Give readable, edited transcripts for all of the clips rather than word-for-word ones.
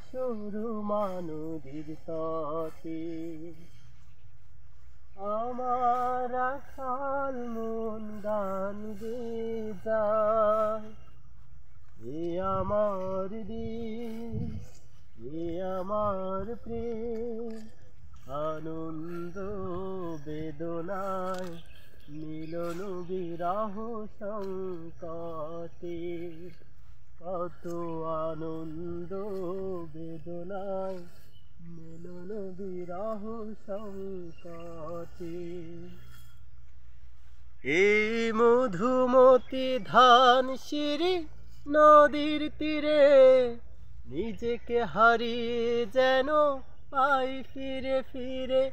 সুরমা নদীর তটে। আমার রাখাল মন গান গেয়ে যায়, এ আমার দেশ, এ আমার প্রেম। আনন্দ বেদনায় মিলন বিরহ সংকটে, কত আনন্দ বেদনায় মিলন বিরহ সংকটে। এই মধুমতি ধান সিঁড়ি নদীর তীরে, নিজেকে হারিয়ে যেন পাই ফিরে ফিরে।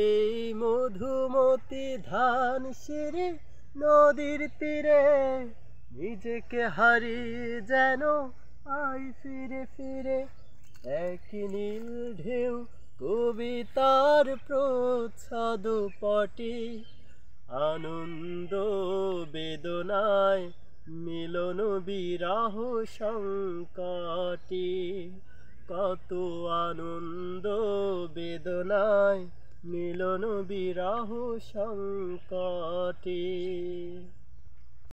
এই মধুমতি ধান সিঁড়ি নদীর তীরে, নিজেকে হারিয়ে যেন পাই ফিরে ফিরে। এক নীল ঢেউ কবিতার প্রচ্ছদ পটে, আনন্দ বেদনায় মিলন বিরহ সংকটে, কত আনন্দ বেদনায় মিলন বিরহ সংকটে।